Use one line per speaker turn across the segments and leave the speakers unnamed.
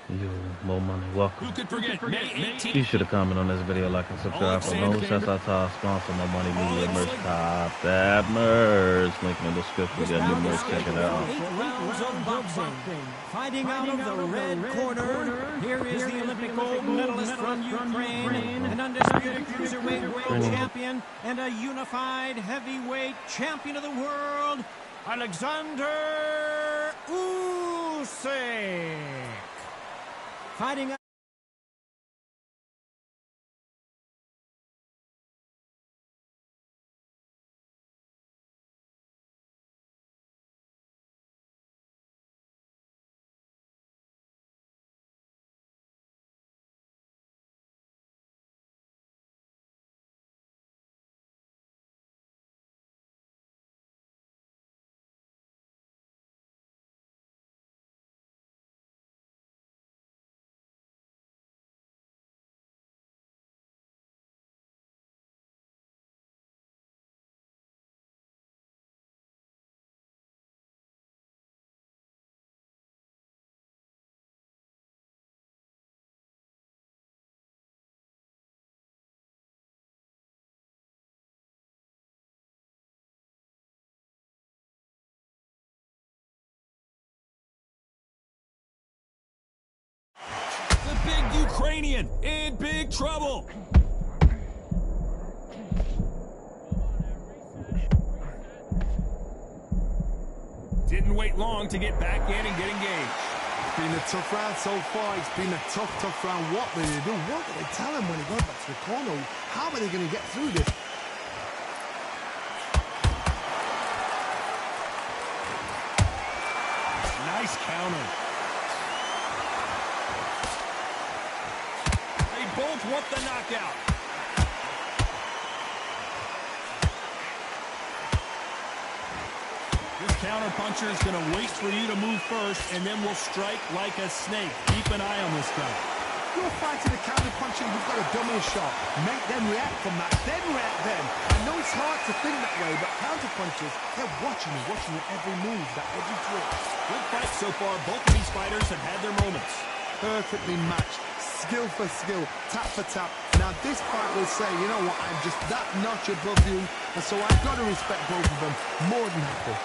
You, more money, welcome.
Who could forget May 18th?
You should have commented on this video, like and subscribe for no shout out to our sponsor, More Money Media Merch. Top that merch. Link in the description. Get new merch. Check it out.
8 rounds of boxing. Fighting out of the red corner, here is the Olympic gold medalist from Ukraine, an undisputed cruiserweight world champion, and a unified heavyweight champion of the world, Alexander Usyk. Fighting out.
The big Ukrainian in big trouble. Didn't wait long to get back in and get engaged.
It's been a tough round so far. It's been a tough round. What will they do? What do they tell him when he goes back to the corner? How are they going to get through this?
Nice counter. They both want the knockout. This counter puncher is going to wait for you to move first, and then will strike like a snake. Keep an eye on this guy.
You're fighting a counter puncher, you've got a dummy shot. Make them react from that, then react then. I know it's hard to think that way, but counter punchers, they're watching you every move, that every twist.
Good fight so far. Both of these fighters have had their moments.
Perfectly matched, skill for skill, tap for tap. Now this fight will say, you know what, I'm just that notch above you, and so I've got to respect both of them more than happy.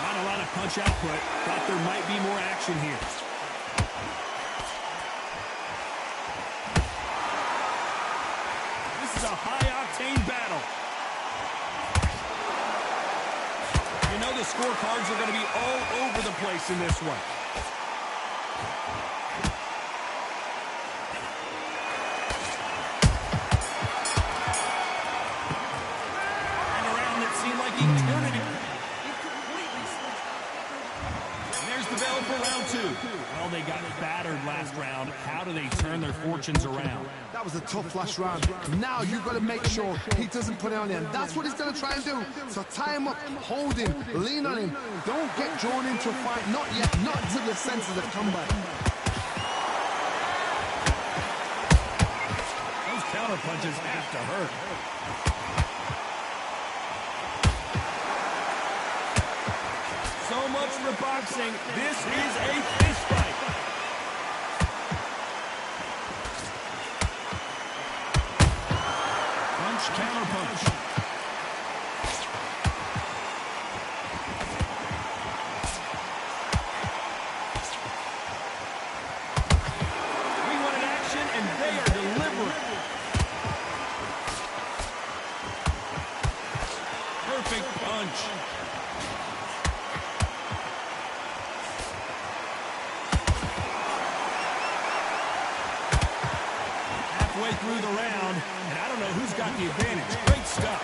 Not a lot of punch output. Thought there might be more action here. This is a high-octane battle. You know the scorecards are going to be all over the place in this one. And a round that seemed like eternity. And there's the bell for round two. Well, they got battered last round. How do they turn their fortunes around?
That was a tough last round. Now you've got to make sure he doesn't put it on him. That's what he's going to try and do. So tie him up, hold him, lean on him. Don't get drawn into a fight. Not yet. Not until the senses have come back.
Those counter punches have to hurt. So much for boxing. This is a fist fight. Counter punch. We wanted action, and they are delivering. Perfect punch. Halfway through the round, and I don't know who's got the advantage. Great stuff.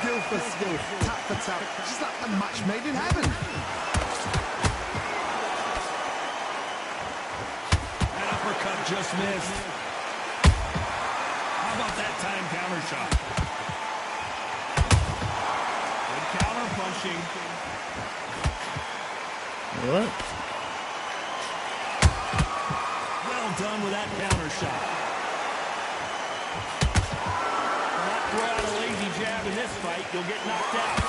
Skill for skill, tap for tap, just like a match made in heaven.
That uppercut just missed. How about that time counter shot? Good counter punching.
What?
Well done with that counter shot. Not throw out a lazy jab. jab in this fight, you'll get knocked out.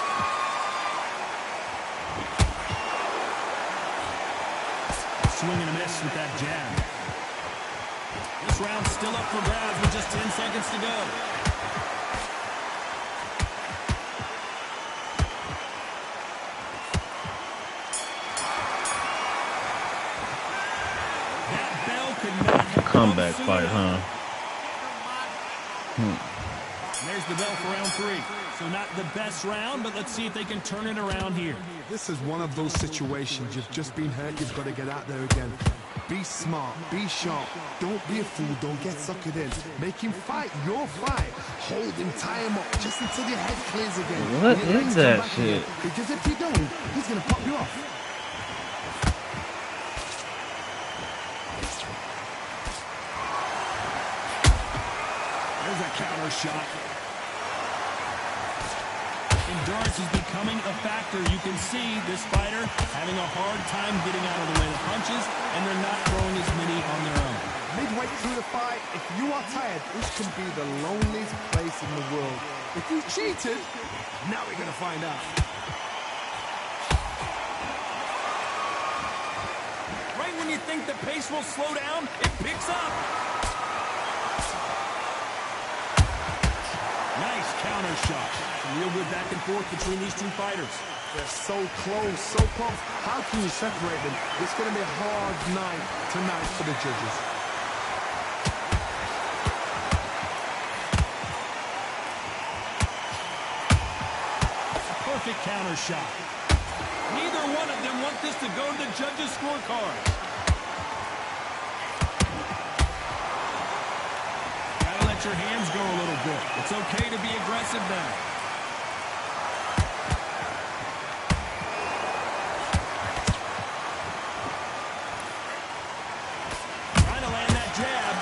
Swing and a miss with that jab. This round's still up for grabs with just 10 seconds to go. That bell could not have
Comeback
come
fight,
sooner.
huh?
There's the bell for round 3. So not the best round, but let's see if they can turn it around here.
This is one of those situations. You've just been hurt. You've got to get out there again. Be smart. Be sharp. Don't be a fool. Don't get suckered in. Make him fight your fight. Hold him. Tie him up just until your head clears again.
What
And your
is
legs
that
come back
shit?
again. Because if you don't, he's going to pop you off.
There's a counter shot. Endurance is becoming a factor. You can see this fighter having a hard time getting out of the way of punches, and they're not throwing as many on their own.
Midway through the fight, if you are tired, this can be the loneliest place in the world. If you cheated, now we're going to find out.
Right when you think the pace will slow down, it picks up. Nice counter shot. Real good back and forth between these two fighters.
They're so close, so close. How can you separate them? It's going to be a hard night tonight for the judges.
Perfect counter shot. Neither one of them want this to go to the judges' scorecard. Gotta let your hands go a little bit. It's okay to be aggressive now. Trying to land that jab.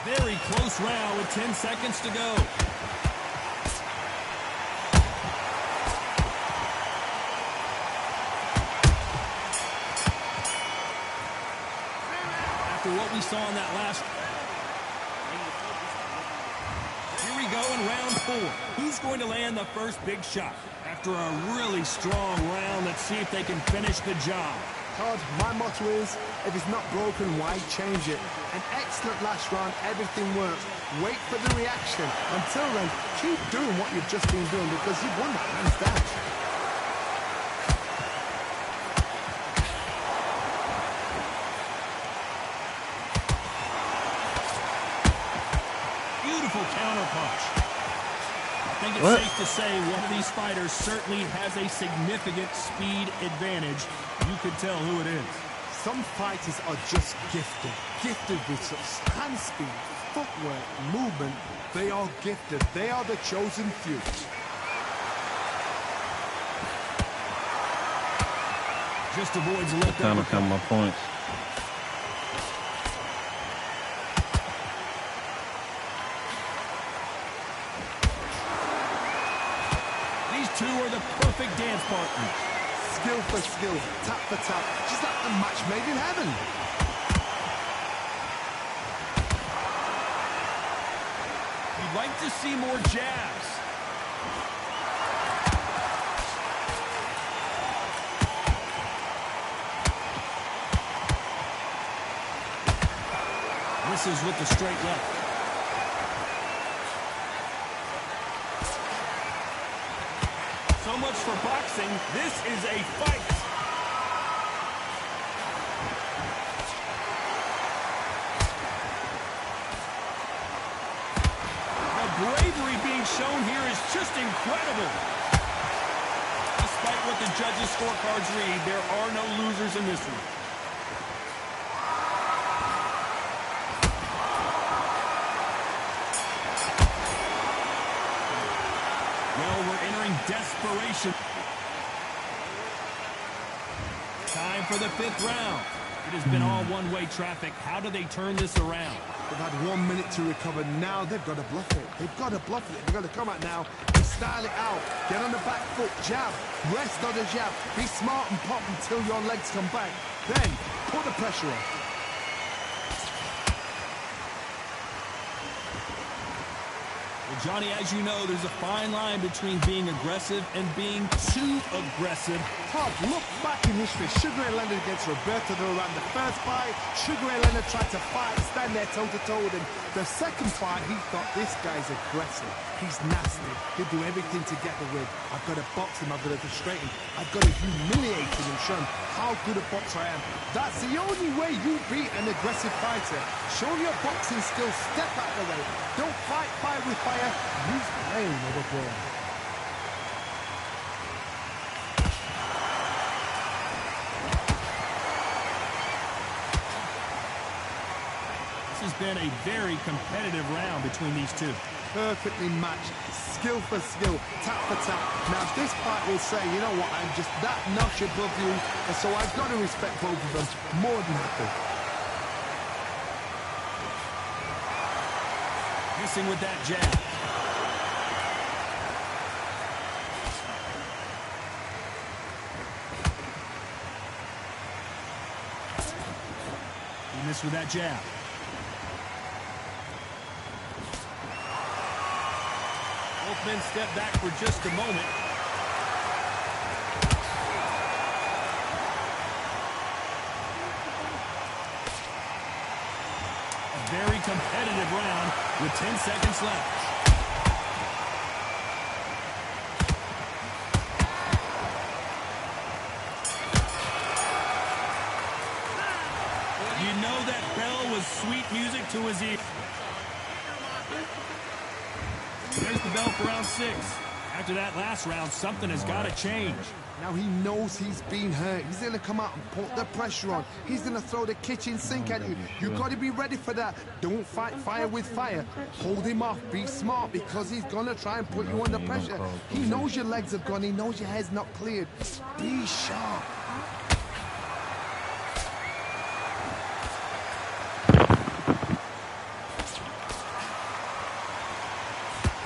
Very close round with 10 seconds to go. After what we saw in that last... Here we go in round 4. Who's going to land the first big shot? After a really strong round, let's see if they can finish the job.
Todd, my motto is, if it's not broken, why change it? An excellent last round, everything works. Wait for the reaction. Until then, keep doing what you've just been doing because you've won that hands down.
Beautiful counter punch. I think it's safe to say one of these fighters certainly has a significant speed advantage. You can tell who it is.
Some fighters are just gifted. Gifted with such hand speed, footwork, movement. They are gifted. They are the chosen few.
Just avoids a left
Time to
uppercut.
count my points.
These two are the perfect dance partners.
Skill for skill, tap for tap, just like a match made in heaven.
You'd like to see more jabs. Misses with the straight left. So much for boxing. This is a fight. The bravery being shown here is just incredible. Despite what the judges' scorecards read, there are no losers in this one. Well, we're entering desperation. Time for the 5th round. It has been all one-way traffic. How do they turn this around?
They've had 1 minute to recover. Now they've got to bluff it. They've got to bluff it. They've got to come out now and style it out. Get on the back foot, jab, rest on the jab. Be smart and pop until your legs come back. Then put the pressure on.
Johnny, as you know, there's a fine line between being aggressive and being too aggressive.
Todd, look back in history. Sugar Ray Leonard against Roberto Duran. The first fight, Sugar Ray Leonard tried to fight, stand there toe-to-toe with him. The second fight, he thought, this guy's aggressive. He's nasty. He'll do everything to get the win. I've got to box him. I've got to frustrate him. I've got to humiliate him and show him how good a boxer I am. That's the only way you beat an aggressive fighter. Show your boxing skills. Step out of the way. Don't fight fire with fire. Use pain over brawn.
This has been a very competitive round between these two.
Perfectly matched, skill for skill, tap for tap. Now this fight will say, you know what, I'm just that notch above you, and so I've got to respect both of them more than happy.
Missing with that jab. He missed with that jab. Both men step back for just a moment. A very competitive round with 10 seconds left. You know that bell was sweet music to his ear. There's the bell for round 6. After that last round, something has got to change.
Now he knows he's been hurt. He's going to come out and put the pressure on. He's going to throw the kitchen sink at you. You've got to be ready for that. Don't fight fire with fire. Hold him off. Be smart, because he's going to try and put you under pressure. He knows your legs are gone. He knows your head's not cleared. Be sharp.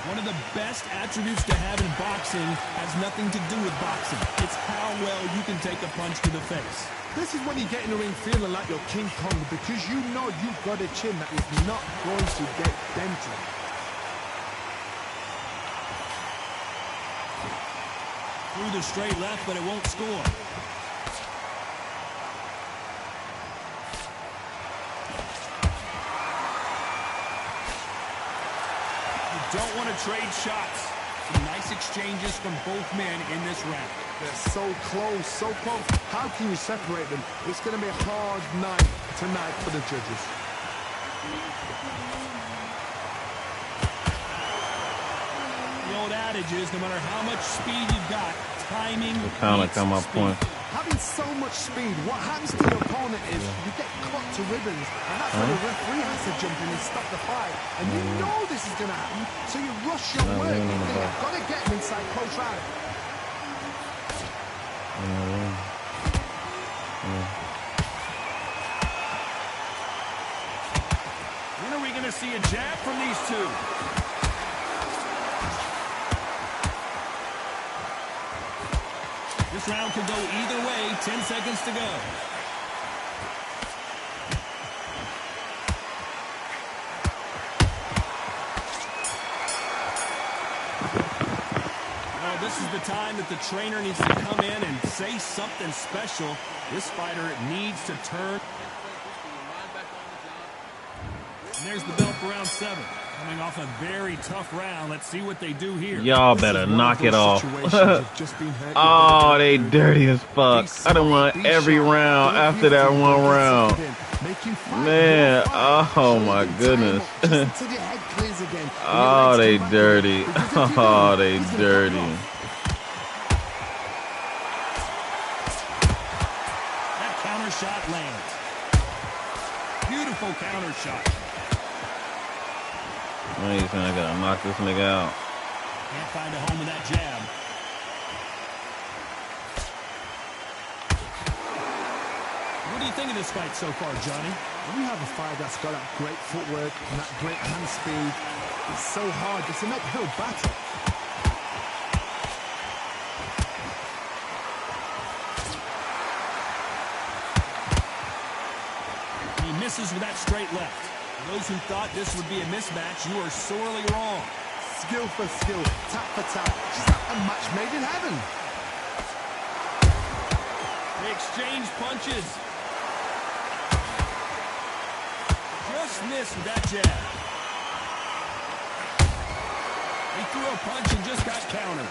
One of the best attributes to have in boxing has nothing to do with boxing. It's how well you can take a punch to the face.
This is when you get in the ring feeling like you're King Kong, because you know you've got a chin that is not going to get dented.
Through the straight left, but it won't score. Don't want to trade shots. Some nice exchanges from both men in this round.
They're so close, so close. How can you separate them? It's going to be a hard night tonight for the judges.
The old adage is, no matter how much speed you've got, timing beats speed.
Having so much speed, what happens to your opponent is you get cut to ribbons, and that's when the referee has to jump in and stop the fight. And you know this is going to happen, so you rush your work. You think, I've got to get him inside close round.
When are we going to see a jab from these two? This round could go either way. 10 seconds to go. Well, this is the time that the trainer needs to come in and say something special. This fighter needs to turn. And there's the bell for round 7. Coming off a very tough round. Let's see what they do here.
Y'all better knock it off. Oh, they dirty as fuck. I done won every round after that one round. Man, oh my goodness. Oh, they dirty. Oh, they dirty.
That counter shot lands. Beautiful counter shot.
I gotta knock this nigga out.
Can't find a home with that jab. What do you think of this fight so far, Johnny?
When you have a fight that's got that great footwork and that great hand speed, it's so hard. It's an uphill battle.
He misses with that straight left. Those who thought this would be a mismatch, you are sorely wrong.
skill for skill, tap for tap. Just like a match made in heaven.
They exchange punches. Just missed with that jab. He threw a punch and just got countered.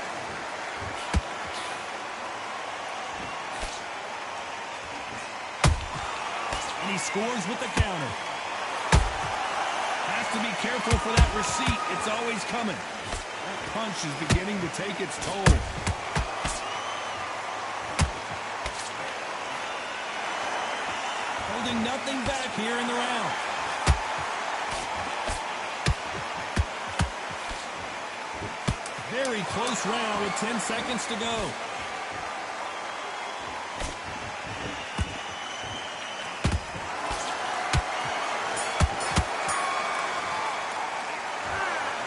And he scores with the counter. Has to be careful for that receipt. It's always coming. That punch is beginning to take its toll. Holding nothing back here in the round. Very close round with 10 seconds to go.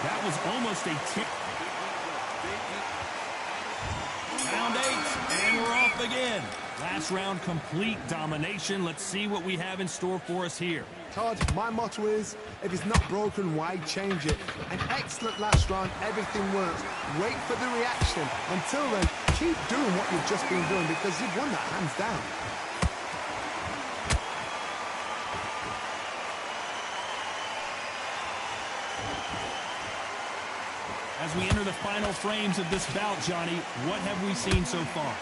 That was almost a tip. Round 8, and we're off again. Last round, complete domination. Let's see what we have in store for us here.
Todd, my motto is, if it's not broken, why change it? An excellent last round, everything works. Wait for the reaction. Until then, keep doing what you've just been doing because you've won that hands down.
As we enter the final frames of this bout, Johnny, what have we seen so far?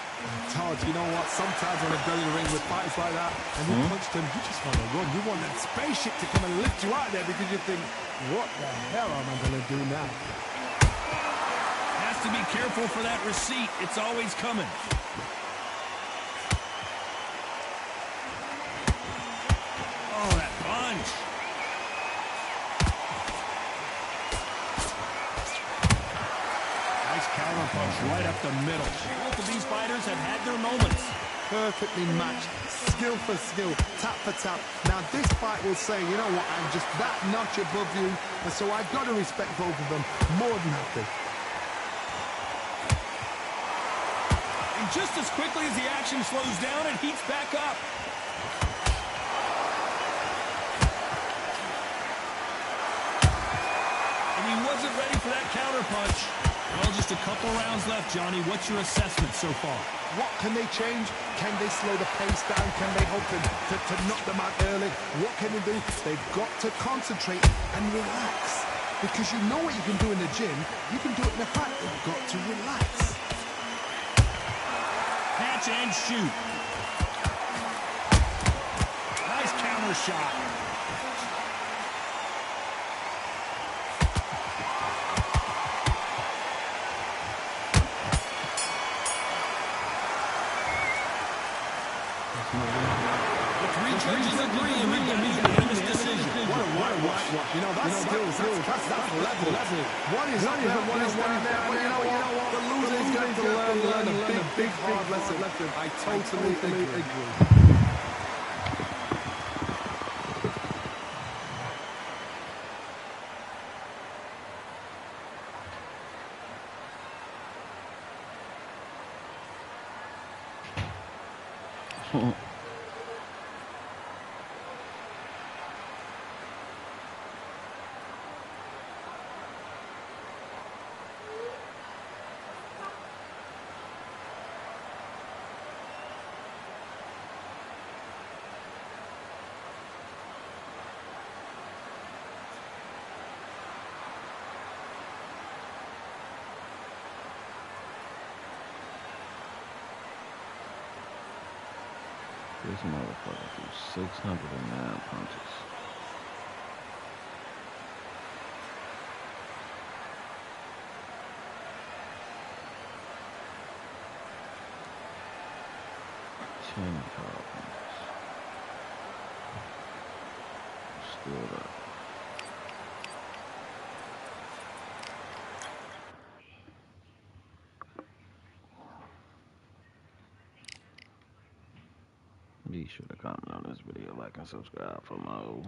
Todd, you know what? Sometimes when I go to the ring with fights like that, and you punched him, you just want to run. You want that spaceship to come and lift you out there because you think, what the hell am I going to do now?
Has to be careful for that receipt. It's always coming. Oh, that punch. Nice counter punch right up the middle. Both of these fighters have had their moments.
Perfectly matched, skill for skill, tap for tap. Now this fight will say, you know what, I'm just that notch above you, and so I've got to respect both of them more than happy.
And just as quickly as the action slows down, it heats back up. And he wasn't ready for that counter punch. Well, just a couple rounds left, Johnny. What's your assessment so far?
What can they change? Can they slow the pace down? Can they hope to knock them out early? What can they do? They've got to concentrate and relax. Because you know what you can do in the gym. You can do it in the fight. They've got to relax.
Catch and shoot. Nice counter shot. Judges agree and we've got a unanimous decision.
What? You know, that's skills. That's level. One is up there, one is down there. But you know what? The loser's got to learn a big, hard lesson. I totally agree.
This motherfucker threw 609 punches. Power punches. Still up. Be sure to comment on this video, like and subscribe for more.